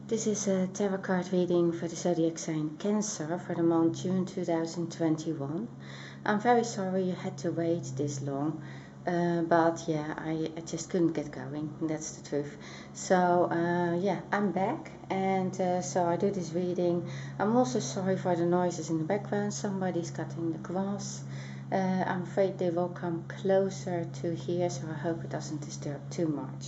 This is a tarot card reading for the zodiac sign Cancer for the month June 2021. I'm very sorry you had to wait this long, but yeah, I just couldn't get going, that's the truth. So yeah, I'm back, and so I do this reading. I'm also sorry for the noises in the background. Somebody's cutting the grass. I'm afraid they will come closer to here, so I hope it doesn't disturb too much.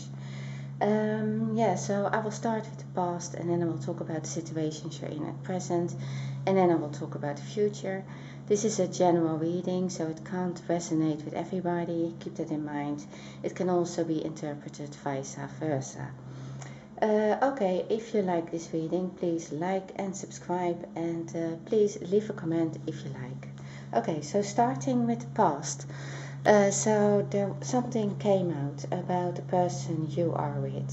Yeah, so I will start with the past, and then I will talk about the situations you're in at present, and then I will talk about the future. This is a general reading, so it can't resonate with everybody. Keep that in mind. It can also be interpreted vice versa. Okay, if you like this reading, please like and subscribe, and please leave a comment if you like. Okay, so starting with the past. So something came out about the person you are with.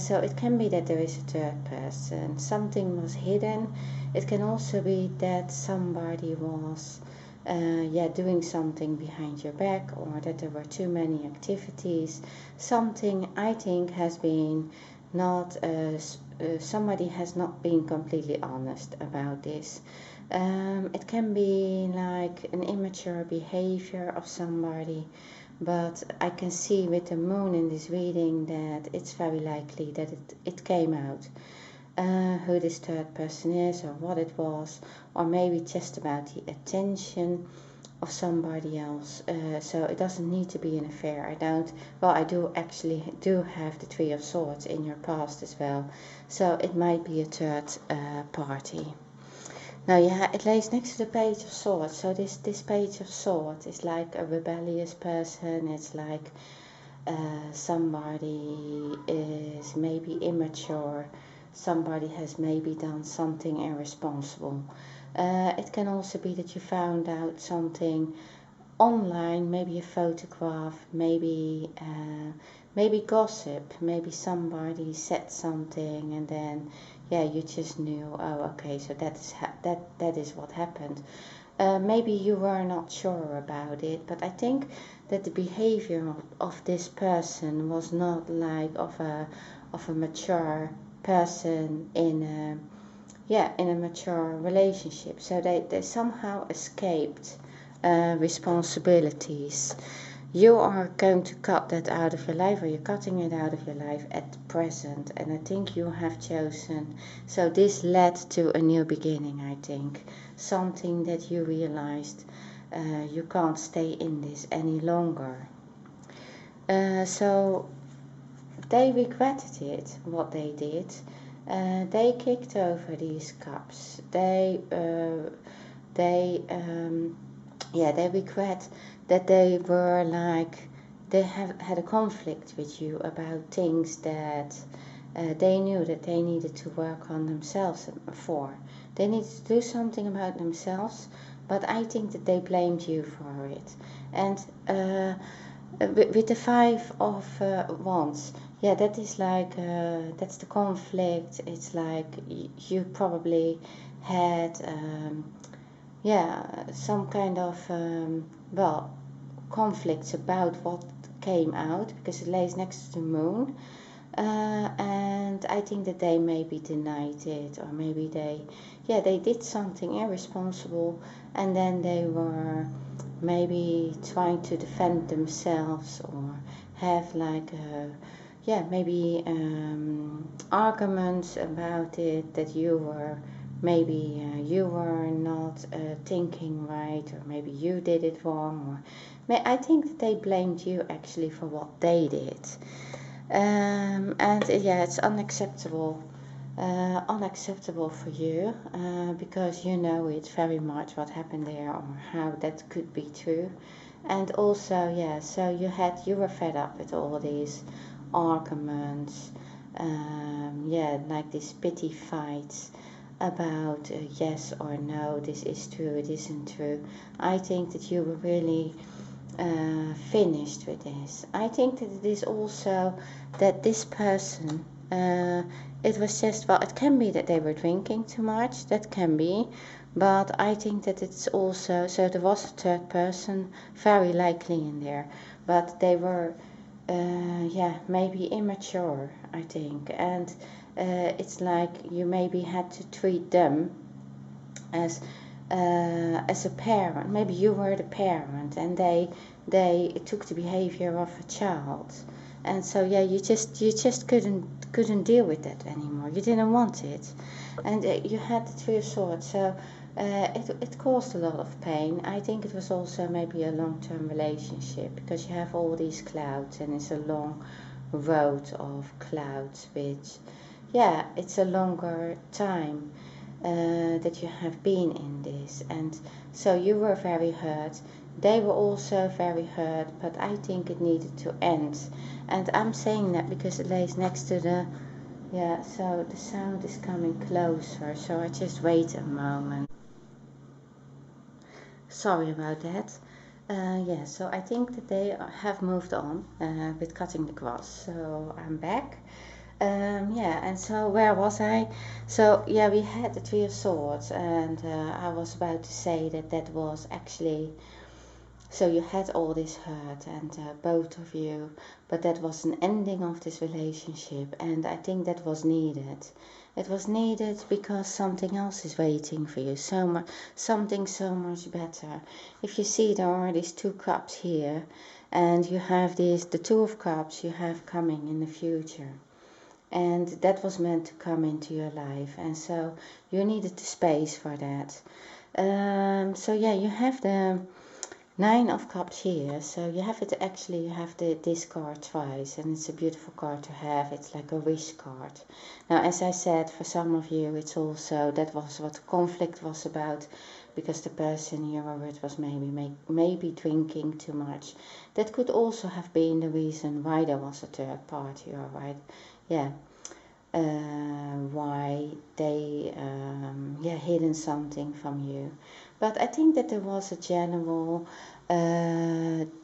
So it can be that there is a third person. Something was hidden. It can also be that somebody was doing something behind your back, or that there were too many activities. Something, I think, has been not somebody has not been completely honest about this. It can be like an immature behavior of somebody, but I can see with the moon in this reading that it's very likely that it came out. Who this third person is, or what it was, or maybe just about the attention of somebody else. So it doesn't need to be an affair. I do actually have the Three of Swords in your past as well, so it might be a third party. Now, yeah, it lays next to the Page of Swords. So this Page of Swords is like a rebellious person. It's like somebody is maybe immature. Somebody has maybe done something irresponsible. It can also be that you found out something online, maybe a photograph, maybe gossip, maybe somebody said something, and then yeah, you just knew, oh okay, so that is what happened. Maybe you were not sure about it, but I think that the behavior of this person was not like of a mature person in a mature relationship. So they somehow escaped responsibilities. You are going to cut that out of your life, or you're cutting it out of your life at present, and I think you have chosen. So this led to a new beginning, I think. Something that you realized you can't stay in this any longer. So they regretted it, what they did. They kicked over these cups. They regret that they were like, they have had a conflict with you about things that they knew that they needed to work on themselves for. They needed to do something about themselves, but I think that they blamed you for it. And with the Five of Wands, yeah, that is like, that's the conflict. It's like you probably had some kind of conflicts about what came out, because it lays next to the moon, and I think that they maybe denied it, or maybe they did something irresponsible, and then they were maybe trying to defend themselves, or have like maybe arguments about it, that you were maybe you were not thinking right, or maybe you did it wrong, or I think that they blamed you actually for what they did. And yeah, it's unacceptable for you, because you know it very much what happened there, or how that could be true. And also, yeah, so you were fed up with all these arguments, like these petty fights about yes or no, this is true, it isn't true. I think that you were really finished with this. I think that it is also that this person, it was just, well, it can be that they were drinking too much, that can be, but I think that it's also, so there was a third person very likely in there, but they were yeah, maybe immature, I think. And it's like you maybe had to treat them as as a parent. Maybe you were the parent, and they took the behavior of a child, and so yeah, you just couldn't deal with that anymore. You didn't want it, and you had the Three of Swords. So it caused a lot of pain. I think it was also maybe a long-term relationship, because you have all these clouds, and it's a long road of clouds, which, yeah, it's a longer time that you have been in this, and so you were very hurt. They were also very hurt, but I think it needed to end. And I'm saying that because it lays next to the, yeah, so the sound is coming closer, so I just wait a moment. Sorry about that. Yeah, so I think that they have moved on with cutting the grass, so I'm back. Yeah, and so where was I? So yeah, we had the Three of Swords, and I was about to say that that was actually, so you had all this hurt, and both of you, but that was an ending of this relationship, and I think that was needed. It was needed because something else is waiting for you, so much, something so much better. If you see, there are these two cups here, and you have these, the Two of Cups you have coming in the future, and that was meant to come into your life, and so you needed the space for that. So yeah, you have the Nine of Cups here, so you have it, actually you have this card twice, and it's a beautiful card to have. It's like a wish card. Now, as I said, for some of you it's also, that was what the conflict was about, because the person you were with was maybe drinking too much. That could also have been the reason why there was a third party, alright? Yeah. Why they yeah, hidden something from you. But I think that there was a general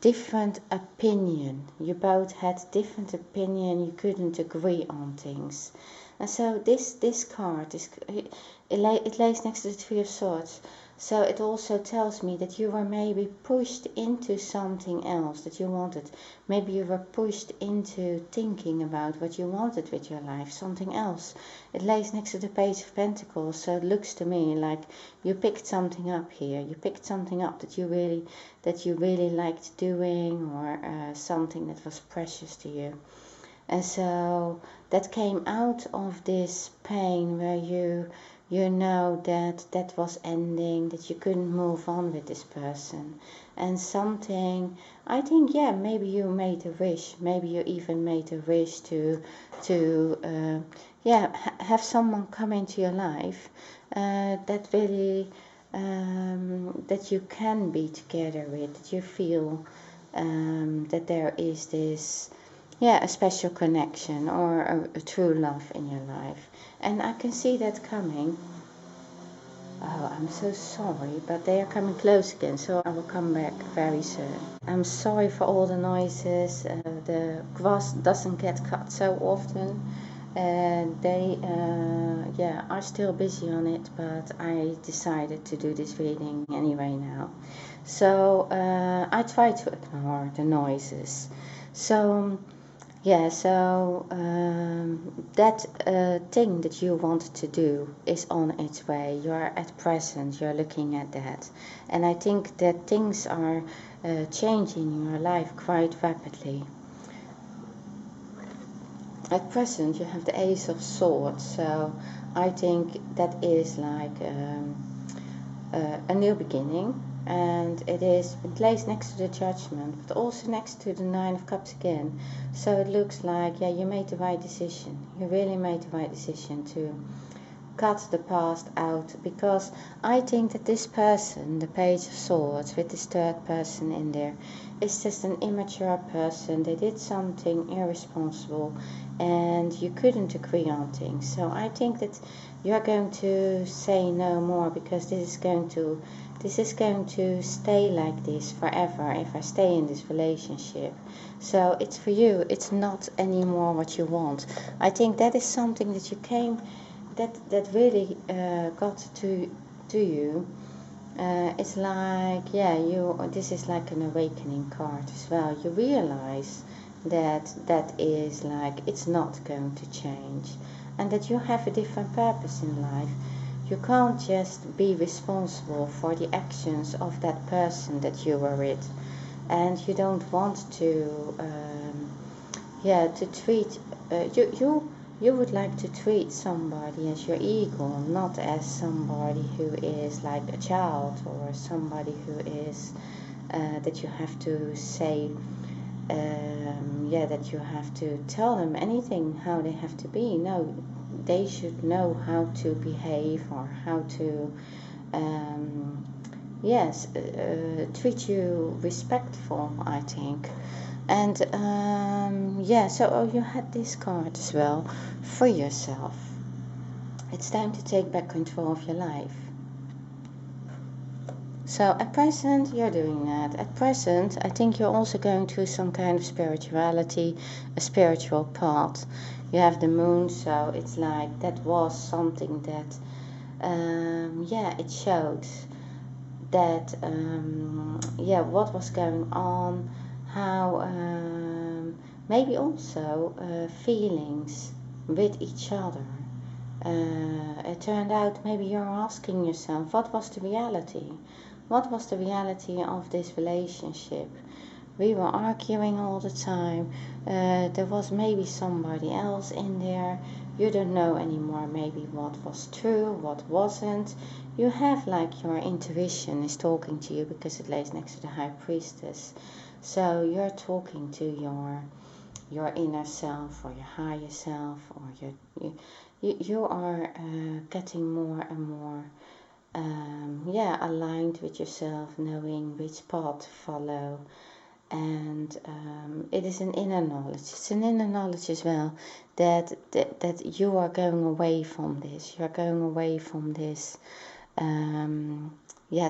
different opinion. You both had different opinion. You couldn't agree on things. And so this card is, it lays next to the Three of Swords. So it also tells me that you were maybe pushed into something else that you wanted. Maybe you were pushed into thinking about what you wanted with your life, something else. It lays next to the Page of Pentacles, so it looks to me like you picked something up here. You picked something up that you really liked doing, or something that was precious to you. And so that came out of this pain where you know that that was ending, that you couldn't move on with this person. And something, I think, yeah, maybe you made a wish. Maybe you even made a wish to yeah, have someone come into your life that really, that you can be together with, that you feel that there is this, yeah, a special connection, or a true love in your life. And I can see that coming. Oh, I'm so sorry, but they are coming close again, so I will come back very soon. I'm sorry for all the noises. The grass doesn't get cut so often. They yeah, are still busy on it, but I decided to do this reading anyway now. So I try to ignore the noises. So yeah, so that thing that you wanted to do is on its way. You're at present, you're looking at that. And I think that things are changing in your life quite rapidly. At present, you have the Ace of Swords, so I think that is like a new beginning. And it lays next to the Judgment, but also next to the Nine of Cups again. So it looks like, yeah, you made the right decision. You really made the right decision to cut the past out, because I think that this person, the Page of Swords, with this third person in there, is just an immature person. They did something irresponsible, and you couldn't agree on things. So I think that you're going to say no more, because this is going to stay like this forever if I stay in this relationship. So it's for you. It's not anymore what you want. I think that is something that you came, that really got to you. It's like, yeah, this is like an awakening card as well. You realize that is like it's not going to change, and that you have a different purpose in life. You can't just be responsible for the actions of that person that you were with, and you don't want to to treat you would like to treat somebody as your equal, not as somebody who is like a child, or somebody who is that you have to say that you have to tell them anything how they have to be. No, they should know how to behave, or how to treat you respectful, I think. And so you had this card as well for yourself. It's time to take back control of your life. So at present you're doing that. At present I think you're also going through some kind of spirituality, a spiritual path. You have the moon, so it's like that was something that it showed that what was going on, how maybe also feelings with each other. It turned out maybe you're asking yourself, what was the reality? What was the reality of this relationship? We were arguing all the time. There was maybe somebody else in there. You don't know anymore maybe what was true, what wasn't. You have like your intuition is talking to you, because it lays next to the High Priestess. So you're talking to your inner self, or your higher self, or you are getting more and more aligned with yourself, knowing which path to follow. And it is an inner knowledge. It's an inner knowledge as well that you are going away from this. You are going away from this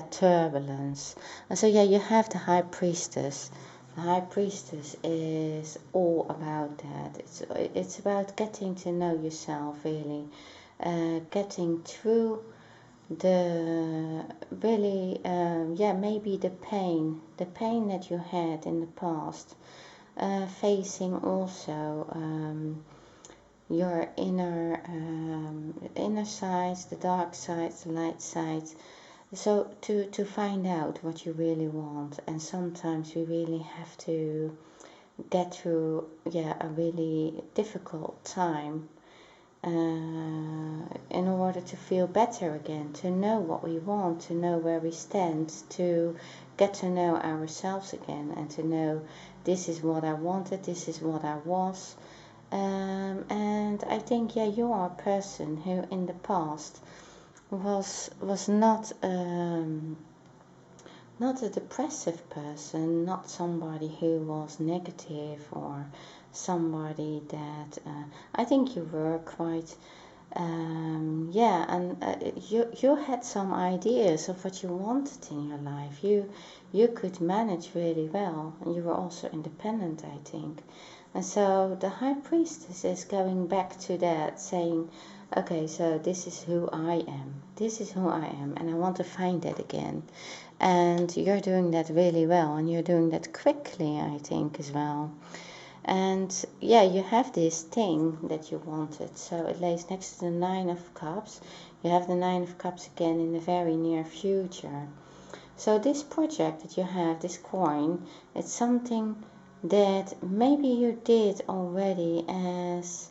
turbulence. And so you have the High Priestess. The High Priestess is all about that. It's about getting to know yourself, really, getting through the really maybe the pain that you had in the past, facing also your inner sides, the dark sides, the light sides. So to find out what you really want. And sometimes we really have to get through a really difficult time in order to feel better again, to know what we want, to know where we stand, to get to know ourselves again, and to know this is what I wanted, this is what I was. And I think you are a person who in the past was not not a depressive person, not somebody who was negative, or somebody that I think you were quite you had some ideas of what you wanted in your life. You could manage really well, and you were also independent, I think. And so the High Priestess is going back to that, saying, okay, so this is who I am. This is who I am, and I want to find that again. And you're doing that really well, and you're doing that quickly, I think, as well. And you have this thing that you wanted. So it lays next to the Nine of Cups. You have the Nine of Cups again in the very near future. So this project that you have, this coin, it's something that maybe you did already as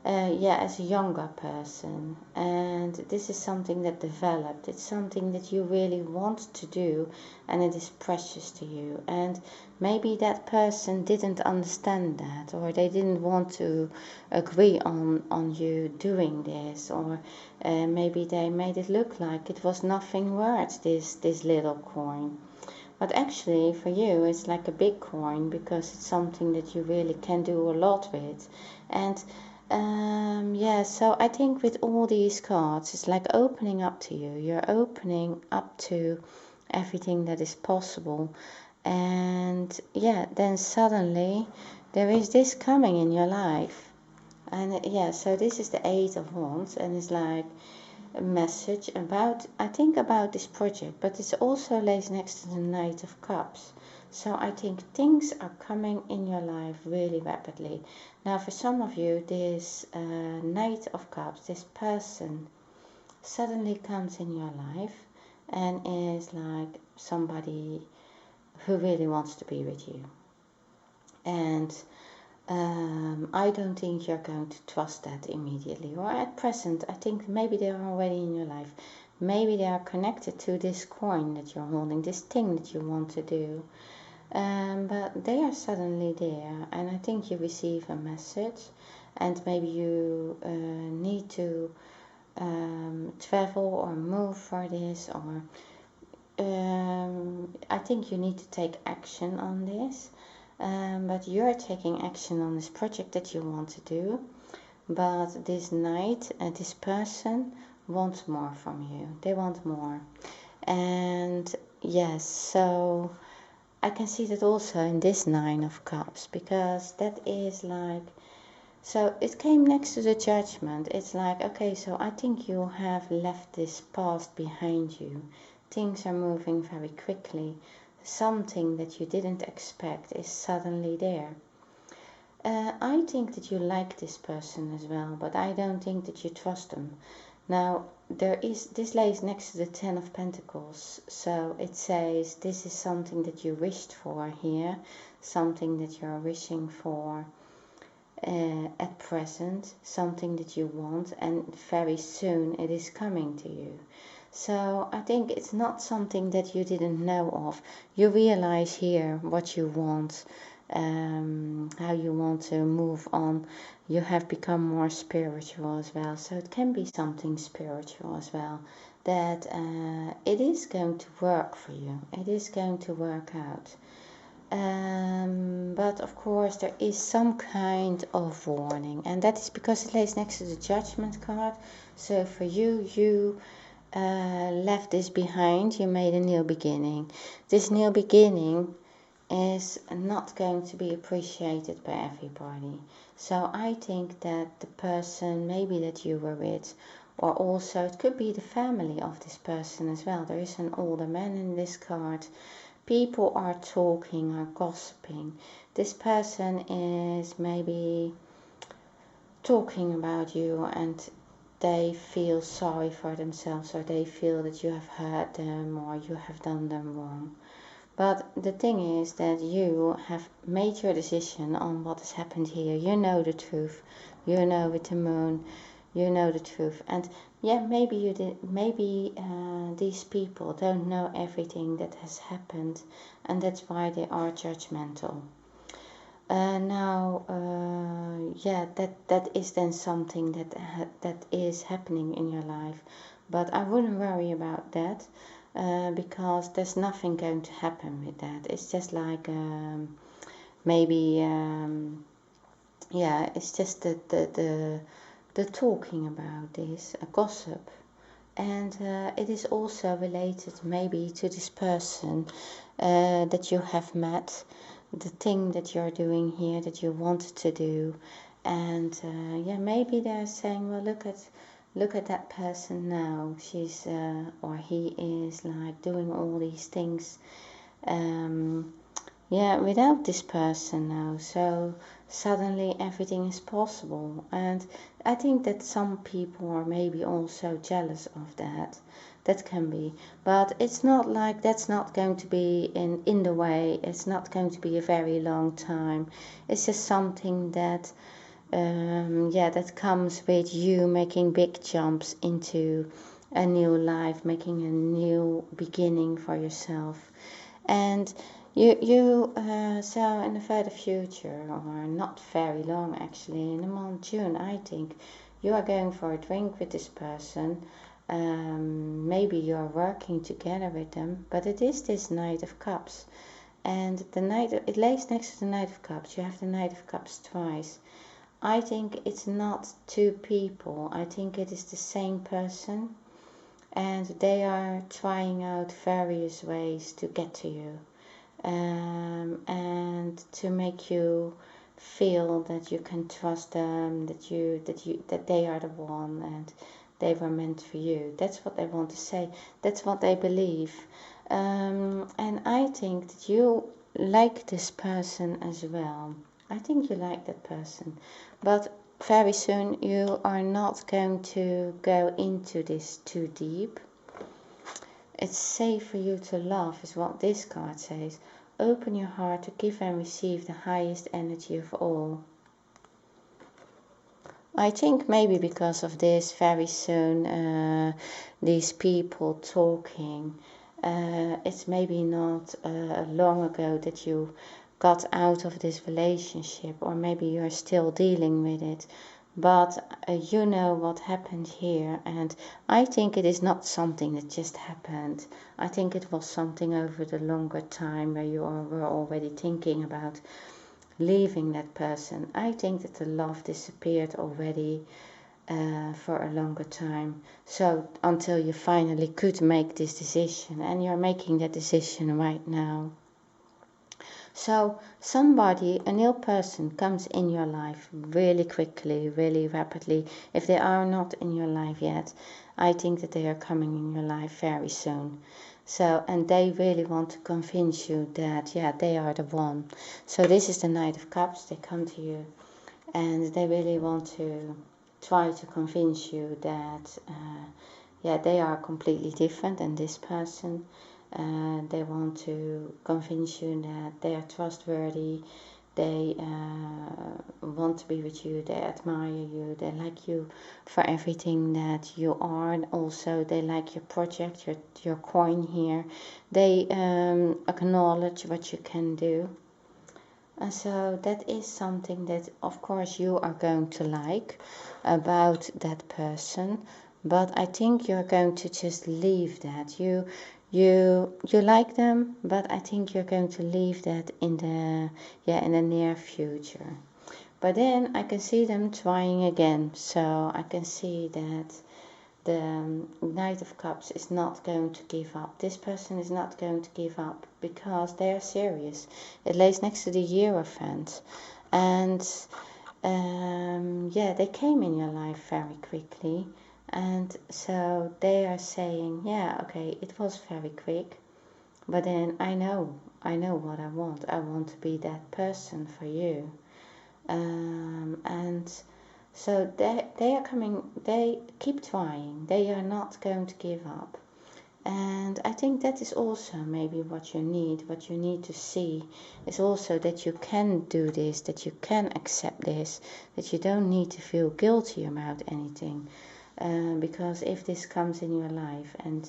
a younger person, and this is something that developed. It's something that you really want to do, and it is precious to you. And maybe that person didn't understand that, or they didn't want to agree on you doing this, or maybe they made it look like it was nothing worth, this little coin. But actually for you it's like a big coin, because it's something that you really can do a lot with. And so I think with all these cards, it's like opening up to you. You're opening up to everything that is possible. And then suddenly there is this coming in your life. And so this is the Eight of Wands, and it's like a message about, I think, about this project, but it's also lays next to the Knight of Cups. So I think things are coming in your life really rapidly. Now for some of you, this Knight of Cups, this person suddenly comes in your life and is like somebody who really wants to be with you. And I don't think you're going to trust that immediately. Or at present, I think maybe they are already in your life. Maybe they are connected to this coin that you're holding, this thing that you want to do. But they are suddenly there, and I think you receive a message, and maybe you need to travel or move for this, or I think you need to take action on this. But you're taking action on this project that you want to do. But this knight, this person wants more from you. They want more. And yes, so I can see that also in this Nine of Cups, because that is like, so it came next to the Judgment. It's like, okay, so I think you have left this past behind you. Things are moving very quickly. Something that you didn't expect is suddenly there. I think that you like this person as well, but I don't think that you trust them. Now, this lays next to the Ten of Pentacles, so it says this is something that you wished for here, something that you're wishing for at present, something that you want, and very soon it is coming to you. So I think it's not something that you didn't know of. You realize here what you want, how you want to move on. You have become more spiritual as well. So it can be something spiritual as well. That it is going to work for you. It is going to work out. But of course there is some kind of warning. And that is because it lays next to the Judgment card. So for you, you left this behind, you made a new beginning. This new beginning is not going to be appreciated by everybody. So I think that the person maybe that you were with, or also it could be the family of this person as well. There is an older man in this card. People are talking, are gossiping. This person is maybe talking about you, and they feel sorry for themselves, or they feel that you have hurt them or you have done them wrong. But the thing is that you have made your decision on what has happened here. You know the truth. You know with the moon. You know the truth. And yeah, maybe you did. Maybe these people don't know everything that has happened, and that's why they are judgmental. Yeah, that is then something that is happening in your life, but I wouldn't worry about that because there's nothing going to happen with that. It's just like maybe yeah, it's just the talking about this, a gossip, and it is also related maybe to this person that you have met, the thing that you're doing here that you wanted to do, and yeah, maybe they're saying, well, look at that person now. She's or he is like doing all these things. Yeah, without this person now, so suddenly everything is possible. And I think that some people are maybe also jealous of that. That can be, but it's not like that's not going to be in the way. It's not going to be a very long time. It's just something that yeah, that comes with you making big jumps into a new life, making a new beginning for yourself. And so in the further future, or not very long actually, in the month June, I think you are going for a drink with this person. Maybe you are working together with them, but it is this Knight of Cups, and it lays next to the Knight of Cups. You have the Knight of Cups twice. I think it's not two people. I think it is the same person, and they are trying out various ways to get to you, and to make you feel that you can trust them, that they are the one, and they were meant for you. That's what they want to say. That's what they believe. And I think that you like this person as well. I think you like that person, but very soon you are not going to go into this too deep. It's safe for you to love, is what this card says. Open your heart to give and receive the highest energy of all. I think maybe because of this, very soon these people talking, it's maybe not long ago that you got out of this relationship, or maybe you're still dealing with it, but you know what happened here, and I think it is not something that just happened. I think it was something over the longer time where you were already thinking about leaving that person. I think that the love disappeared already for a longer time. So until you finally could make this decision, and you're making that decision right now. So somebody, a new person, comes in your life really quickly, really rapidly. If they are not in your life yet, I think that they are coming in your life very soon. So, and they really want to convince you that, yeah, they are the one. So this is the Knight of Cups. They come to you and they really want to try to convince you that, yeah, they are completely different than this person. They want to convince you that they are trustworthy. They want to be with you. They admire you. They like you for everything that you are. And also, they like your project, your coin here. They acknowledge what you can do. And so that is something that, of course, you are going to like about that person. But I think you're going to just leave that. You like them, but I think you're going to leave that in the near future. But then I can see them trying again. So I can see that the Knight of Cups is not going to give up. This person is not going to give up because they are serious. It lays next to the Hierophant. And yeah, they came in your life very quickly. And so they are saying, yeah, okay, it was very quick. But then I know what I want. I want to be that person for you. And so they are coming, they keep trying. They are not going to give up. And I think that is also maybe what you need to see is also that you can do this, that you can accept this, that you don't need to feel guilty about anything. Because if this comes in your life and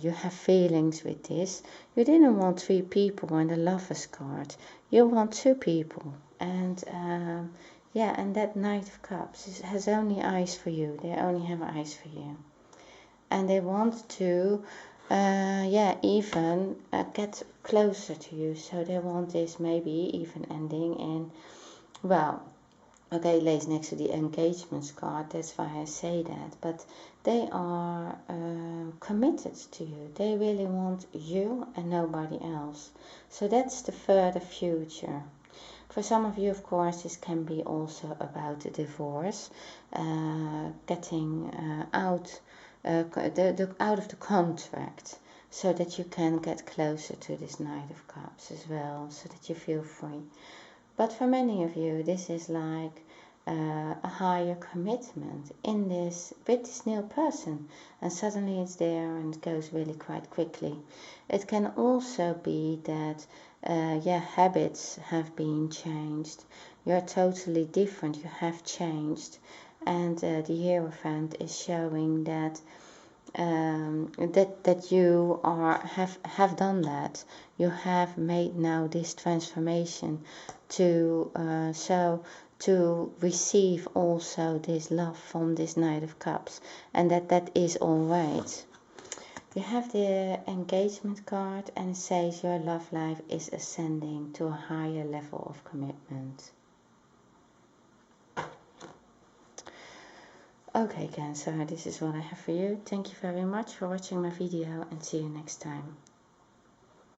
you have feelings with this, you didn't want 3 people and the Lovers card. You want 2 people. And yeah, and that Knight of Cups has only eyes for you. They only have eyes for you. And they want to, yeah, even get closer to you. So they want this maybe even ending in, well, okay, lays next to the engagements card, that's why I say that. But they are committed to you. They really want you and nobody else. So that's the further future. For some of you, of course, this can be also about a divorce, getting out out of the contract, so that you can get closer to this Knight of Cups as well, so that you feel free. But for many of you, this is like a higher commitment in this with this new person, and suddenly it's there and it goes really quite quickly. It can also be that yeah, habits have been changed. You're totally different. You have changed, and the Hierophant is showing that that you have done that. You have made now this transformation to to receive also this love from this Knight of Cups, and that is all right. You have the engagement card, and it says your love life is ascending to a higher level of commitment. Okay, Cancer, this is what I have for you. Thank you very much for watching my video, and see you next time.